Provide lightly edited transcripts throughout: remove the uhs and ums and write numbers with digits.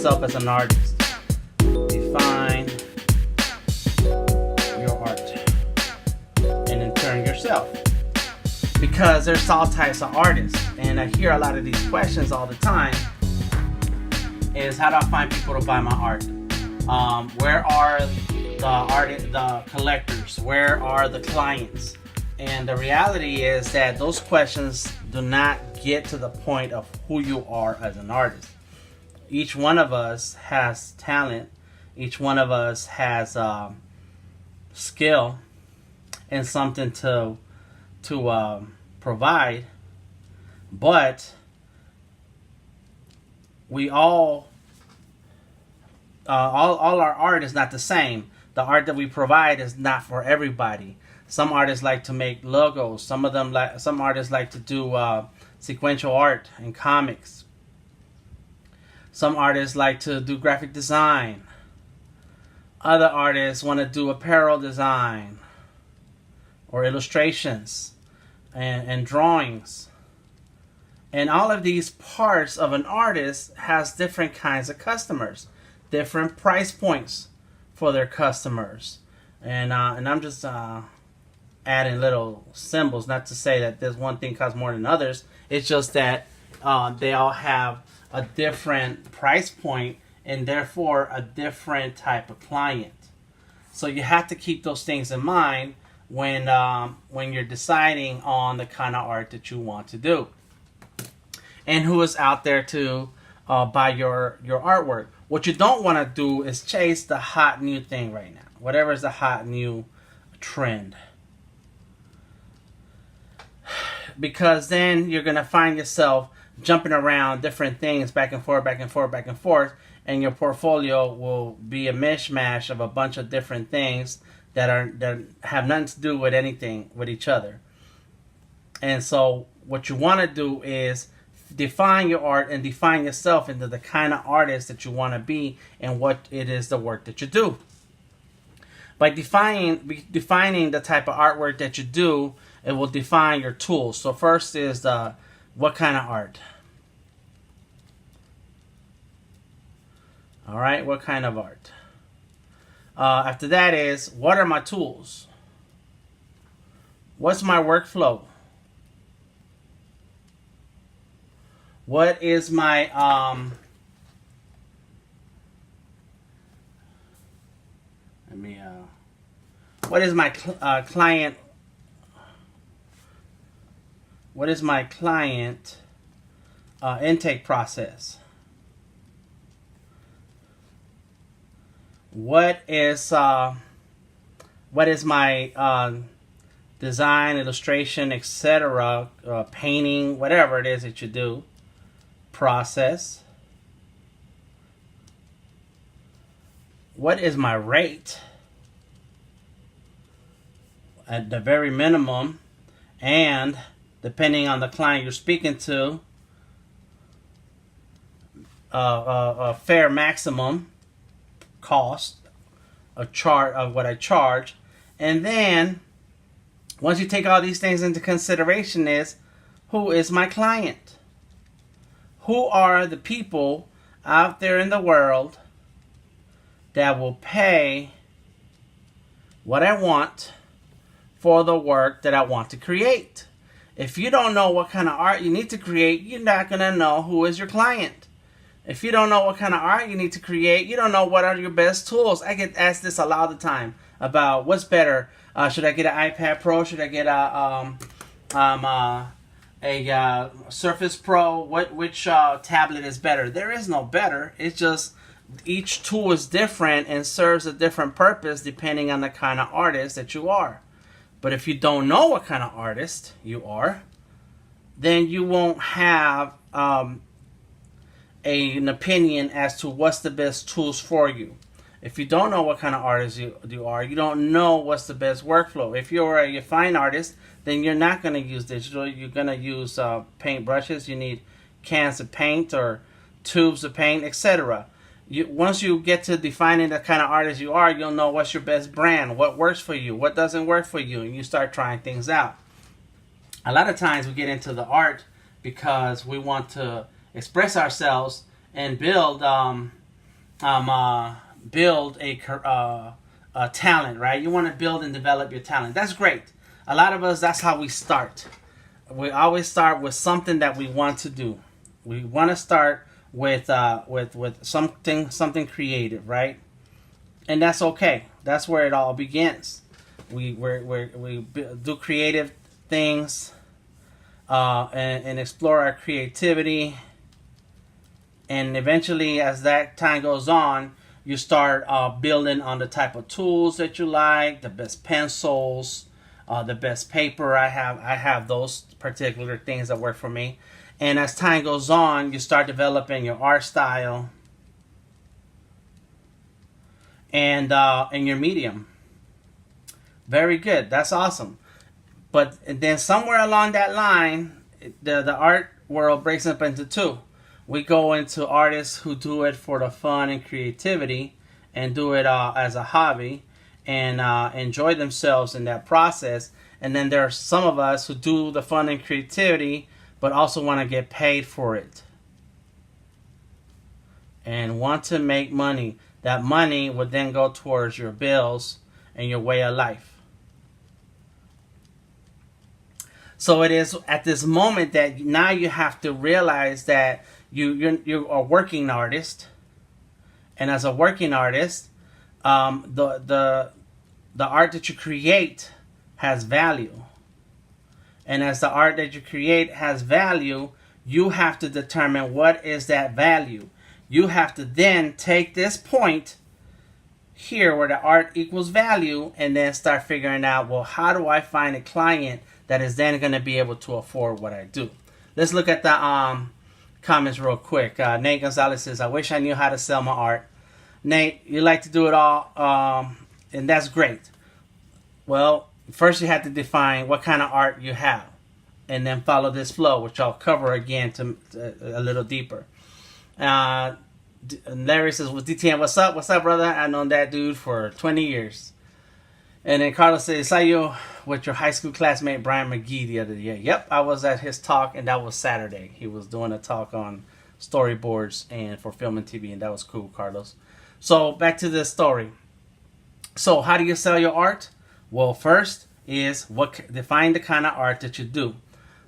yourself as an artist. Define your art. And in turn yourself. Because there's all types of artists. And I hear a lot of these questions all the time. Is how do I find people to buy my art? Where are the collectors? Where are the clients? And the reality is that those questions do not get to the point of who you are as an artist. Each one of us has talent. Each one of us has skill and something to provide. But we all our art is not the same. The art that we provide is not for everybody. Some artists like to make logos. Some artists like to do sequential art and comics. Some artists like to do graphic design. Other artists want to do apparel design or illustrations and drawings. And all of these parts of an artist has different kinds of customers, different price points for their customers. And I'm just adding little symbols, not to say that there's one thing costs more than others. It's just that they all have a different price point and therefore a different type of client. So you have to keep those things in mind when you're deciding on the kind of art that you want to do and who is out there to buy your artwork. What you don't want to do is chase the hot new thing right now, whatever is the hot new trend. Because then you're going to find yourself jumping around different things back and forth, and your portfolio will be a mishmash of a bunch of different things that have nothing to do with anything with each other. And so what you want to do is define your art and define yourself into the kind of artist that you want to be and what it is the work that you do. By defining the type of artwork that you do, it will define your tools. So first is what kind of art? All right, what kind of art? After that is, what are my tools? What's my workflow? What is my what is my client? What is my client intake process? What is my design, illustration, etc., painting, whatever it is that you do, process? What is my rate at the very minimum, and depending on the client you're speaking to, a fair maximum cost, a chart of what I charge. And then once you take all these things into consideration, is who is my client? Who are the people out there in the world that will pay what I want for the work that I want to create? If you don't know what kind of art you need to create, you're not going to know who is your client. If you don't know what kind of art you need to create, you don't know what are your best tools. I get asked this a lot of the time about what's better. Should I get an iPad Pro? Should I get a Surface Pro? Which tablet is better? There is no better. It's just each tool is different and serves a different purpose depending on the kind of artist that you are. But if you don't know what kind of artist you are, then you won't have an opinion as to what's the best tools for you. If you don't know what kind of artist you are, you don't know what's the best workflow. If you're a fine artist, then you're not going to use digital. You're going to use paint brushes. You need cans of paint or tubes of paint, etc. Once you get to defining the kind of artist you are, you'll know what's your best brand, what works for you, what doesn't work for you, and you start trying things out. A lot of times we get into the art because we want to express ourselves and build build a talent, right? You want to build and develop your talent. That's great. A lot of us, that's how we start. We always start with something that we want to do. We want to start with something creative, right? And that's okay. That's where it all begins. We do creative things and explore our creativity, and eventually, as that time goes on, you start building on the type of tools that you like, the best pencils, the best paper. I have those particular things that work for me. And as time goes on, you start developing your art style and your medium. Very good. That's awesome. But then somewhere along that line, the art world breaks up into two. We go into artists who do it for the fun and creativity and do it as a hobby and enjoy themselves in that process. And then there are some of us who do the fun and creativity but also want to get paid for it and want to make money. That money would then go towards your bills and your way of life. So it is at this moment that now you have to realize that you're a working artist, and as a working artist, the art that you create has value, and as the art that you create has value, you have to determine what is that value. You have to then take this point here where the art equals value, and then start figuring out, well, how do I find a client that is then going to be able to afford what I do? Let's look at the comments real quick. Nate Gonzalez says, I wish I knew how to sell my art. Nate, you like to do it all, and that's great. Well, first you have to define what kind of art you have, and then follow this flow, which I'll cover again to a little deeper. Larry says, well, DTN, what's up? What's up, brother? I've known that dude for 20 years. And then Carlos says, saw you with your high school classmate Brian McGee the other day. Yep, I was at his talk, and that was Saturday. He was doing a talk on storyboards and for film and TV, and that was cool, Carlos. So back to this story. So how do you sell your art? Well, first is define the kind of art that you do.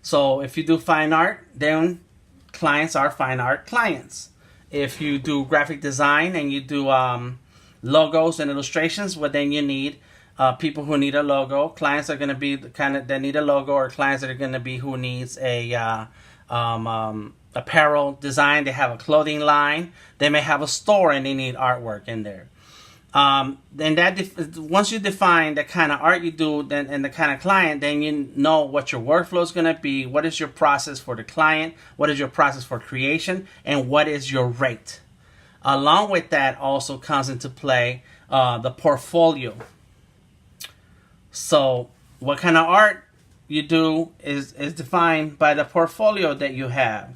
So if you do fine art, then clients are fine art clients. If you do graphic design and you do logos and illustrations, well, then you need people who need a logo. Clients are going to be the kind of that need a logo, or clients that are going to be who needs a apparel design. They have a clothing line. They may have a store and they need artwork in there. Then once you define the kind of art you do, and the kind of client, then you know what your workflow is going to be. What is your process for the client? What is your process for creation? And what is your rate? Along with that also comes into play the portfolio. So what kind of art you do is defined by the portfolio that you have.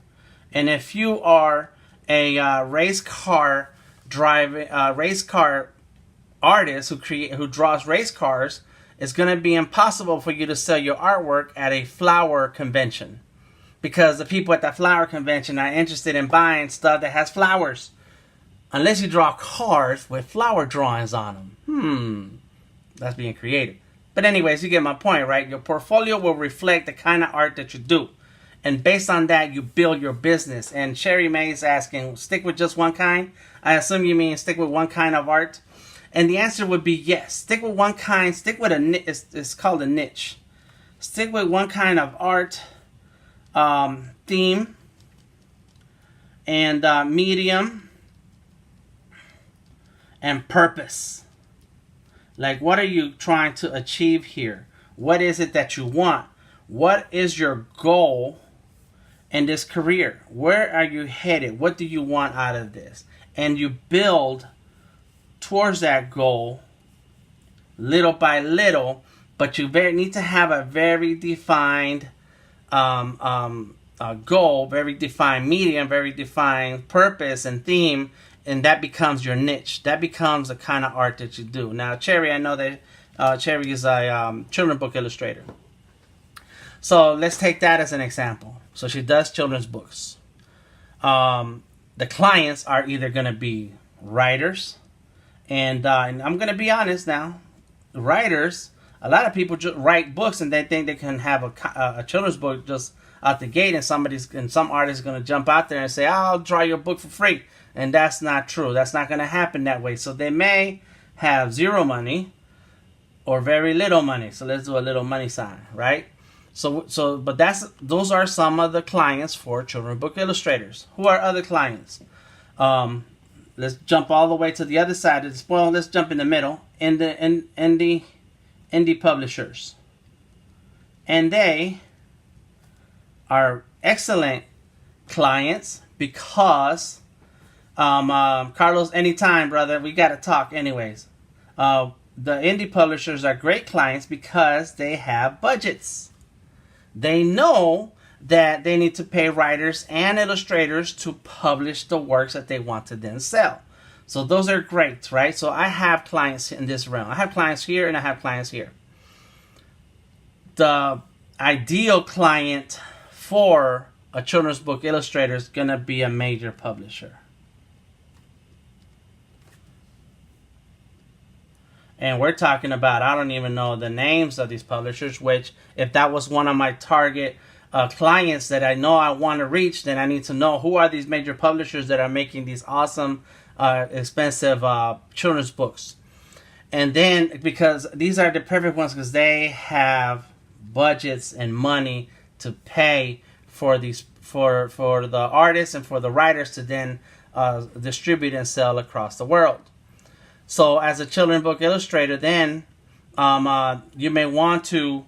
And if you are a race car artist who draws race cars, it's going to be impossible for you to sell your artwork at a flower convention, because the people at that flower convention are interested in buying stuff that has flowers, unless you draw cars with flower drawings on them. That's being creative. But anyways, you get my point, right? Your portfolio will reflect the kind of art that you do. And based on that, you build your business. And Sherry May is asking, stick with just one kind? I assume you mean stick with one kind of art? And the answer would be yes. Stick with one kind. Stick with it's called a niche. Stick with one kind of art, theme, and medium, and purpose. Like, what are you trying to achieve here? What is it that you want? What is your goal in this career? Where are you headed? What do you want out of this? And you build towards that goal little by little, but you need to have a very defined goal, very defined medium, very defined purpose and theme, and that becomes your niche. That becomes the kind of art that you do. Now, Cherry, I know that Cherry is a children's book illustrator. So let's take that as an example. So she does children's books. The clients are either going to be writers, and I'm gonna be honest now, writers. A lot of people just write books and they think they can have a children's book just out the gate, and some artist is gonna jump out there and say, "I'll draw your book for free," and that's not true. That's not gonna happen that way. So they may have zero money or very little money. So let's do a little money sign, right? But those are some of the clients for children's book illustrators. Who are other clients? Let's jump all the way to the other side of the spoil. Let's jump in the middle. Indie publishers, and they are excellent clients because Carlos, anytime, brother, we gotta talk anyways. The indie publishers are great clients because they have budgets. They know that they need to pay writers and illustrators to publish the works that they want to then sell. So those are great, right? So I have clients in this realm. I have clients here and I have clients here. The ideal client for a children's book illustrator is going to be a major publisher. And we're talking about, I don't even know the names of these publishers, which if that was one of my target clients that I know I want to reach, then I need to know who are these major publishers that are making these awesome, expensive children's books. And then, because these are the perfect ones because they have budgets and money to pay for these for the artists and for the writers to then distribute and sell across the world. So as a children's book illustrator, then you may want to,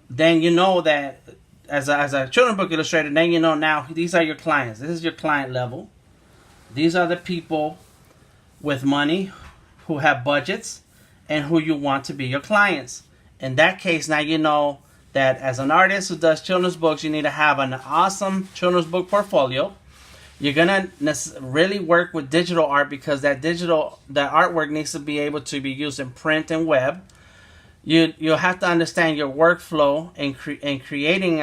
then you know that as a children's book illustrator, then you know now these are your clients. This is your client level. These are the people with money who have budgets and who you want to be your clients. In that case, now you know that as an artist who does children's books, you need to have an awesome children's book portfolio. You're gonna really work with digital art because that artwork needs to be able to be used in print and web. You'll have to understand your workflow in creating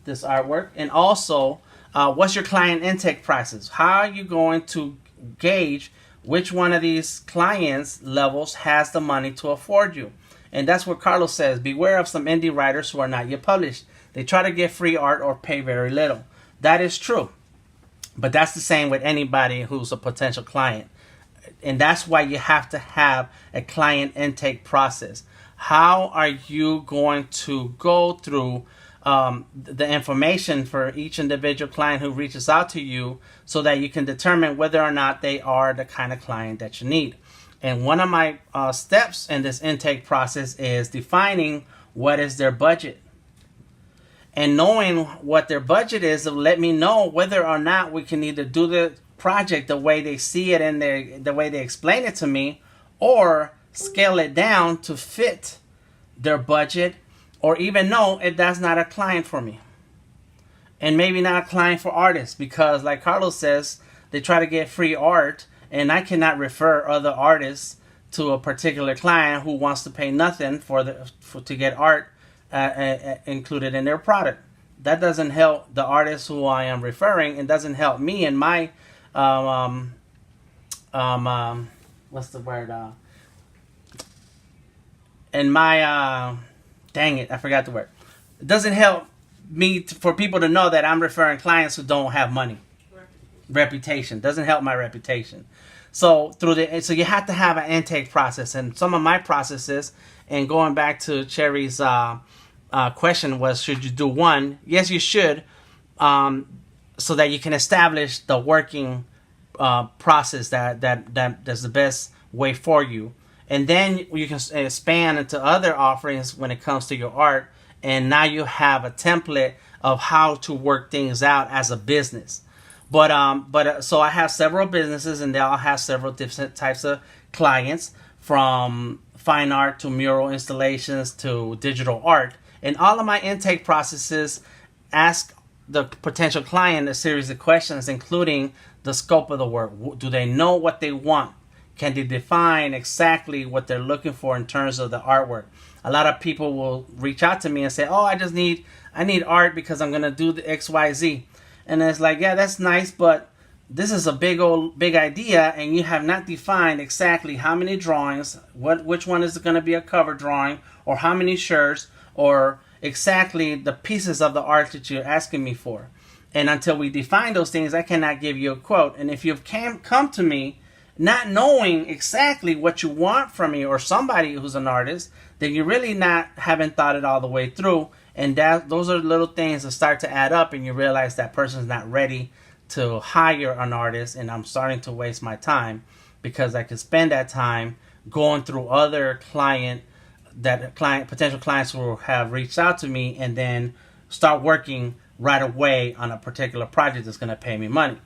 this artwork, and also what's your client intake process. How are you going to gauge which one of these clients levels has the money to afford you? And that's what Carlos says. Beware of some indie writers who are not yet published. They try to get free art or pay very little. That is true. But that's the same with anybody who's a potential client. And that's why you have to have a client intake process. How are you going to go through the information for each individual client who reaches out to you so that you can determine whether or not they are the kind of client that you need? And one of my steps in this intake process is defining what is their budget. And knowing what their budget is will let me know whether or not we can either do the project the way they see it and the way they explain it to me, or scale it down to fit their budget, or even know if that's not a client for me. And maybe not a client for artists, because like Carlos says, they try to get free art, and I cannot refer other artists to a particular client who wants to pay nothing to get art included in their product. That doesn't help the artist who I am referring, and doesn't help me in my what's the word? In my dang it, I forgot the word. It doesn't help me for people to know that I'm referring clients who don't have money. Reputation doesn't help my reputation. So so you have to have an intake process, and some of my processes. And going back to Cherry's question was, should you do one? Yes, you should, so that you can establish the working process that's the best way for you. And then you can expand into other offerings when it comes to your art. And now you have a template of how to work things out as a business. But so I have several businesses, and they all have several different types of clients, from fine art to mural installations to digital art. And all of my intake processes ask the potential client a series of questions, including the scope of the work. Do they know what they want? Can they define exactly what they're looking for in terms of the artwork? A lot of people will reach out to me and say, "Oh, I need art because I'm gonna do the XYZ." And it's like, yeah, that's nice, but this is a big idea, and you have not defined exactly how many drawings, which one is going to be a cover drawing, or how many shirts, or exactly the pieces of the art that you're asking me for. And until we define those things, I cannot give you a quote. And if you've come to me not knowing exactly what you want from me or somebody who's an artist, then you really haven't thought it all the way through. And those are little things that start to add up, and you realize that person's not ready to hire an artist, and I'm starting to waste my time, because I could spend that time going through other potential clients who have reached out to me, and then start working right away on a particular project that's going to pay me money.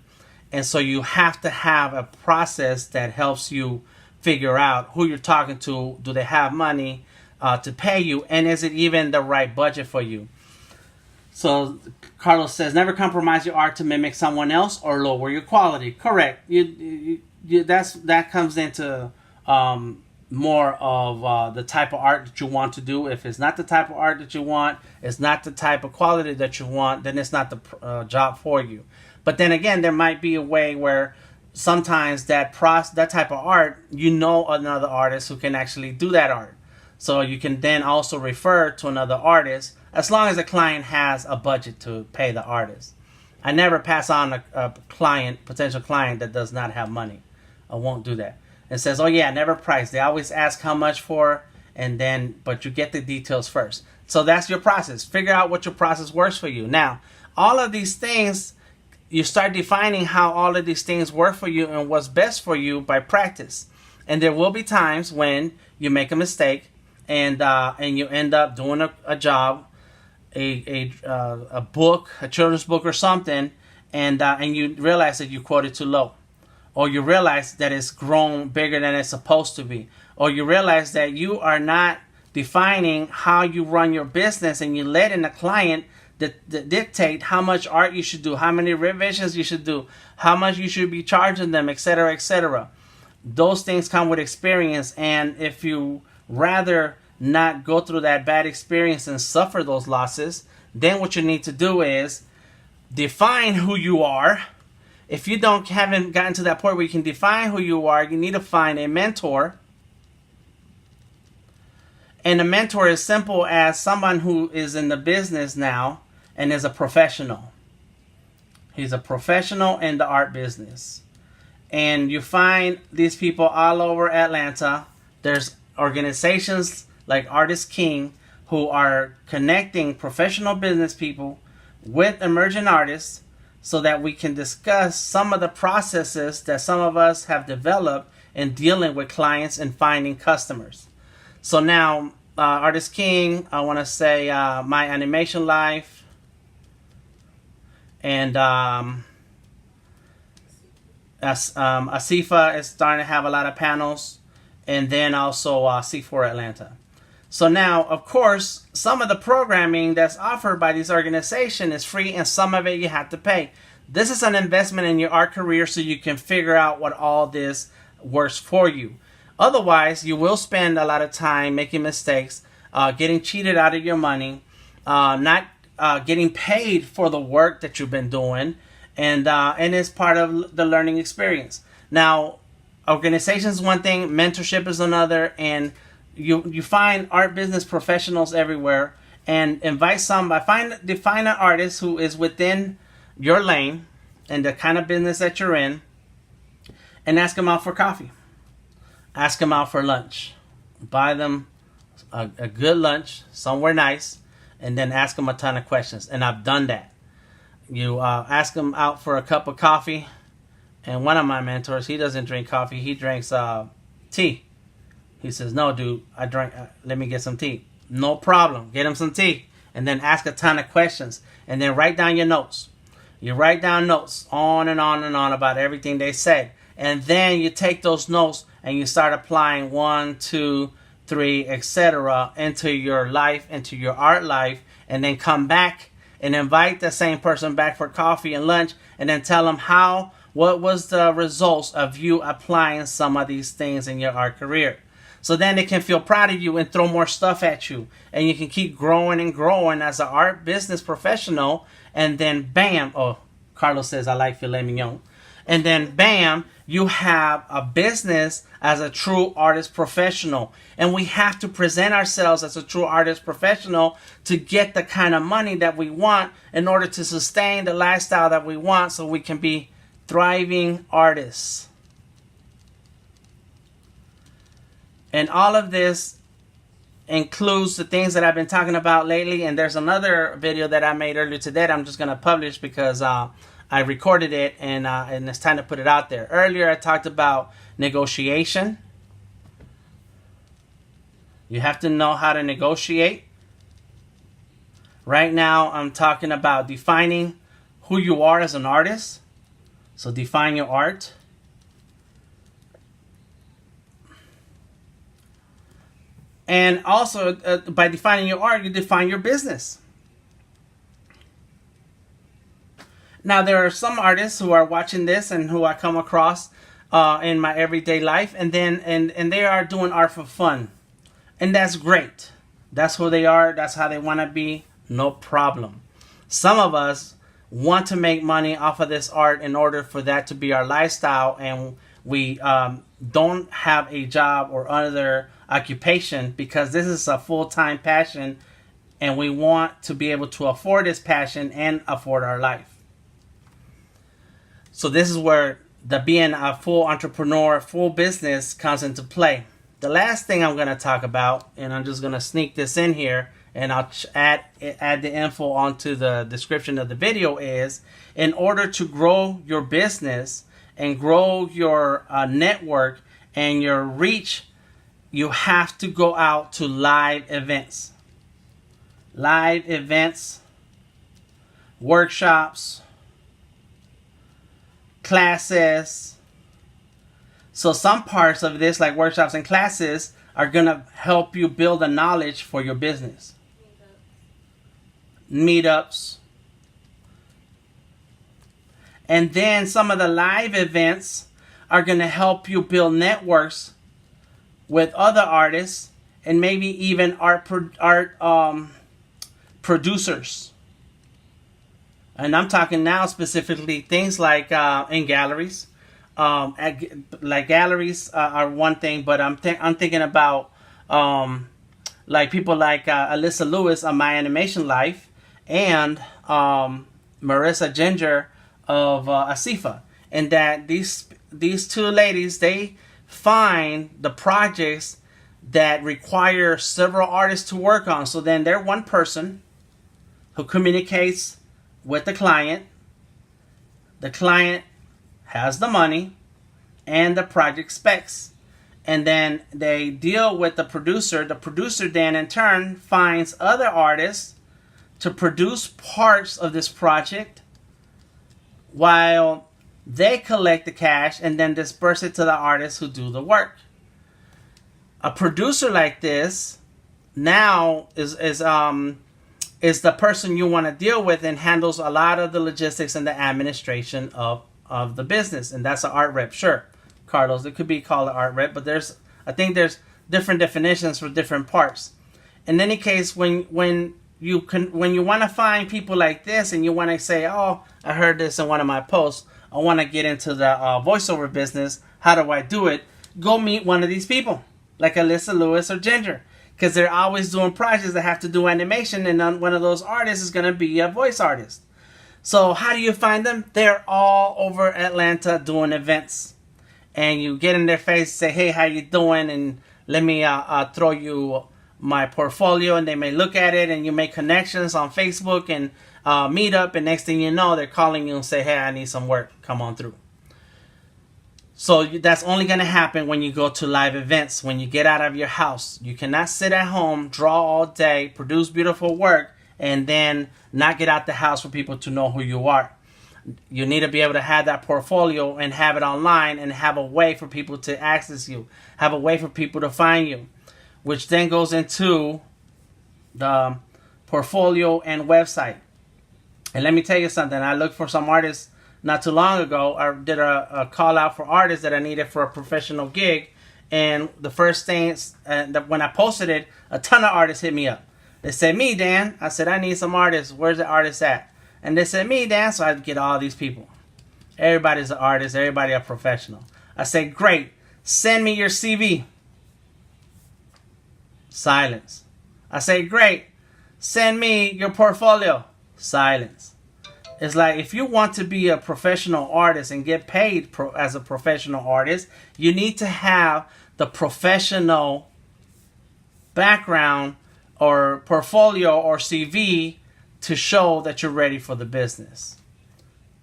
And so you have to have a process that helps you figure out who you're talking to. Do they have money to pay you? And is it even the right budget for you? So Carlos says, never compromise your art to mimic someone else or lower your quality. Correct. That comes into more of the type of art that you want to do. If it's not the type of art that you want, it's not the type of quality that you want, then it's not the job for you. But then again, there might be a way where sometimes that type of art, another artist who can actually do that art. So you can then also refer to another artist, as long as the client has a budget to pay the artist. I never pass on a potential client that does not have money. I won't do that. It says, oh yeah, never price. They always ask how much for, but you get the details first. So that's your process. Figure out what your process works for you. Now, all of these things, you start defining how all of these things work for you and what's best for you by practice. And there will be times when you make a mistake and you end up doing a job, a book, a children's book or something, and you realize that you quoted too low, or you realize that it's grown bigger than it's supposed to be, or you realize that you are not defining how you run your business, and you let in the client that dictate how much art you should do, how many revisions you should do, how much you should be charging them, etc., etc. Those things come with experience, and if you rather not go through that bad experience and suffer those losses, then what you need to do is define who you are. If you haven't gotten to that point where you can define who you are, you need to find a mentor. And a mentor is simple as someone who is in the business now and is a professional. He's a professional in the art business. And you find these people all over Atlanta. There's organizations like Artist King who are connecting professional business people with emerging artists, so that we can discuss some of the processes that some of us have developed in dealing with clients and finding customers. So now, Artist King, I want to say My Animation Life, and Asifa is starting to have a lot of panels, and then also C4 Atlanta. So now, of course, some of the programming that's offered by these organizations is free, and some of it you have to pay. This is an investment in your art career, so you can figure out what all this works for you. Otherwise, you will spend a lot of time making mistakes, getting cheated out of your money, not getting paid for the work that you've been doing, and it's part of the learning experience. Now, organizations is one thing, mentorship is another, and you find art business professionals everywhere, and define an artist who is within your lane and the kind of business that you're in, and ask them out for coffee. Ask them out for lunch. Buy them a good lunch somewhere nice, and then ask them a ton of questions. And I've done that. You ask them out for a cup of coffee, and one of my mentors, he doesn't drink coffee. He drinks tea. He says, no, dude, let me get some tea. No problem. Get him some tea. And then ask a ton of questions. And then write down your notes. You write down notes on and on and on about everything they said. And then you take those notes and you start applying 1, 2, 3, etc. into your life, into your art life. And then come back and invite the same person back for coffee and lunch. And then tell them what was the results of you applying some of these things in your art career. So then they can feel proud of you and throw more stuff at you. And you can keep growing and growing as an art business professional. And then bam, Carlos says, I like filet mignon. And then bam, you have a business as a true artist professional. And we have to present ourselves as a true artist professional to get the kind of money that we want in order to sustain the lifestyle that we want, so we can be thriving artists. And all of this includes the things that I've been talking about lately. And there's another video that I made earlier today that I'm just going to publish because I recorded it and it's time to put it out there. Earlier I talked about negotiation. You have to know how to negotiate. Right now I'm talking about defining who you are as an artist. So define your art. And also, by defining your art, you define your business. Now, there are some artists who are watching this and who I come across in my everyday life, and they are doing art for fun, and that's great. That's who they are. That's how they want to be. No problem. Some of us want to make money off of this art in order for that to be our lifestyle, and we don't have a job or other occupation because this is a full-time passion, and we want to be able to afford this passion and afford our life. So this is where the being a full entrepreneur, full business comes into play. The last thing I'm going to talk about, and I'm just going to sneak this in here, and I'll add the info onto the description of the video, is in order to grow your business and grow your network and your reach, you have to go out to live events. Live events, workshops, classes. So some parts of this, like workshops and classes, are going to help you build the knowledge for your business. Meetups. And then some of the live events are going to help you build networks with other artists and maybe even art producers. And I'm talking now specifically things like in galleries. Like galleries are one thing, but I'm thinking about like people like Alyssa Lewis of My Animation Life and Marissa Ginger of Asifa. And that these two ladies, they find the projects that require several artists to work on. So then they're one person who communicates with the client. The client has the money and the project specs. And then they deal with the producer. The producer then in turn finds other artists to produce parts of this project while they collect the cash and then disperse it to the artists who do the work. A producer like this now is the person you want to deal with and handles a lot of the logistics and the administration of the business. And that's an art rep. Sure, Carlos, it could be called an art rep, but I think there's different definitions for different parts. In any case, when you want to find people like this and you want to say, oh, I heard this in one of my posts, I want to get into the voiceover business, how do I do it? Go meet one of these people, like Alyssa Lewis or Ginger, because they're always doing projects that have to do animation, and one of those artists is going to be a voice artist. So how do you find them? They're all over Atlanta doing events. And you get in their face, say, hey, how you doing? And let me throw you my portfolio. And they may look at it, and you make connections on Facebook and meet up. And next thing you know, they're calling you and say, hey, I need some work. Come on through. So that's only going to happen when you go to live events, when you get out of your house. You cannot sit at home, draw all day, produce beautiful work, and then not get out the house for people to know who you are. You need to be able to have that portfolio and have it online and have a way for people to access you, have a way for people to find you, which then goes into the portfolio and website. And let me tell you something. I looked for some artists not too long ago. I did a call out for artists that I needed for a professional gig. And the first thing, when I posted it, a ton of artists hit me up. They said, me, Dan. I said, I need some artists. Where's the artist at? And they said, me, Dan. So I get all these people. Everybody's an artist. Everybody a professional. I say, great. Send me your CV. Silence. I say, great. Send me your portfolio. Silence. It's like, if you want to be a professional artist and get paid as a professional artist, you need to have the professional background or portfolio or CV to show that you're ready for the business.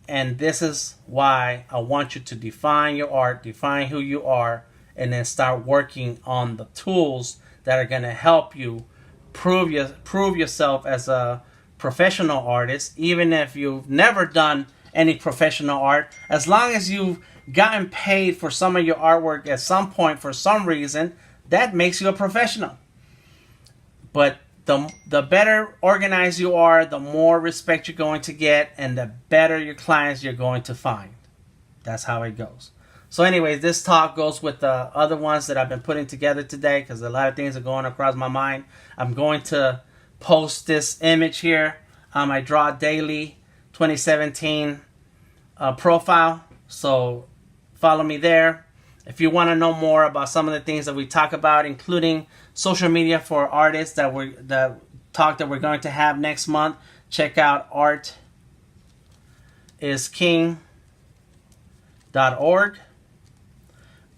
And this is why I want you to define your art, define who you are, and then start working on the tools that are going to help you prove yourself as a professional artist, even if you've never done any professional art. As long as you've gotten paid for some of your artwork at some point for some reason, that makes you a professional. But the better organized you are, the more respect you're going to get, and the better your clients you're going to find. That's how it goes. So anyways, this talk goes with the other ones that I've been putting together today, because a lot of things are going across my mind. I'm going to post this image here on my Draw Daily 2017 profile. So follow me there. If you want to know more about some of the things that we talk about, including social media for artists that we're going to have next month, check out artisking.org,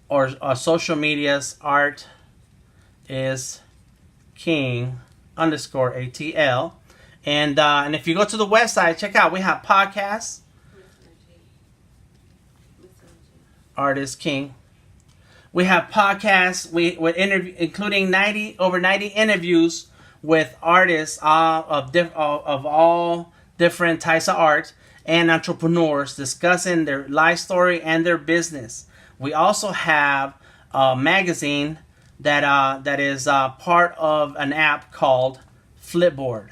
or our social medias, artisking_ATL. And if you go to the website, check out, we have podcasts, Artist King. We have podcasts with including over 90 interviews with artists of all different types of art and entrepreneurs discussing their life story and their business. We also have a magazine that is part of an app called Flipboard.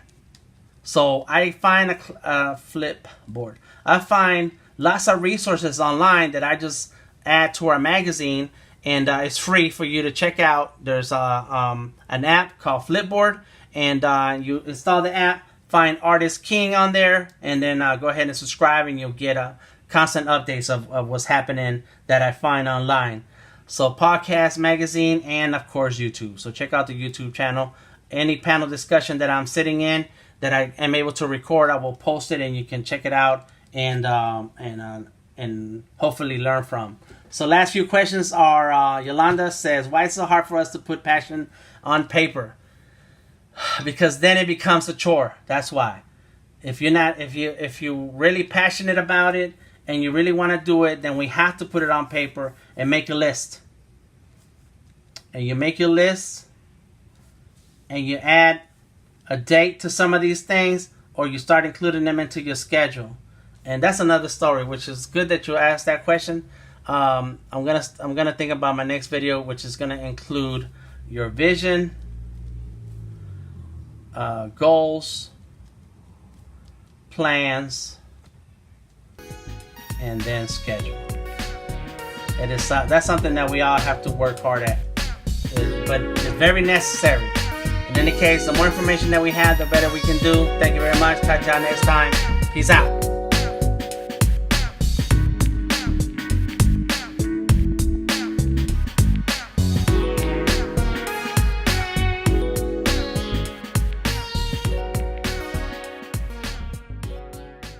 So I find a Flipboard. I find lots of resources online that I just add to our magazine. And it's free for you to check out. There's an app called Flipboard, and you install the app, find Artist King on there, and then go ahead and subscribe, and you'll get constant updates of what's happening that I find online. So podcast, magazine, and of course YouTube. So check out the YouTube channel. Any panel discussion that I'm sitting in that I am able to record, I will post it, and you can check it out and hopefully learn from. So last few questions are, Yolanda says, why is it so hard for us to put passion on paper? Because then it becomes a chore. That's why. If you're really passionate about it and you really want to do it, then we have to put it on paper and make a list. And you make your list and you add a date to some of these things, or you start including them into your schedule. And that's another story, which is good that you asked that question. I'm gonna think about my next video, which is gonna include your vision, goals, plans, and then schedule. That's something that we all have to work hard at, but it's very necessary. In any case, the more information that we have, the better we can do. Thank you very much. Catch y'all next time. Peace out.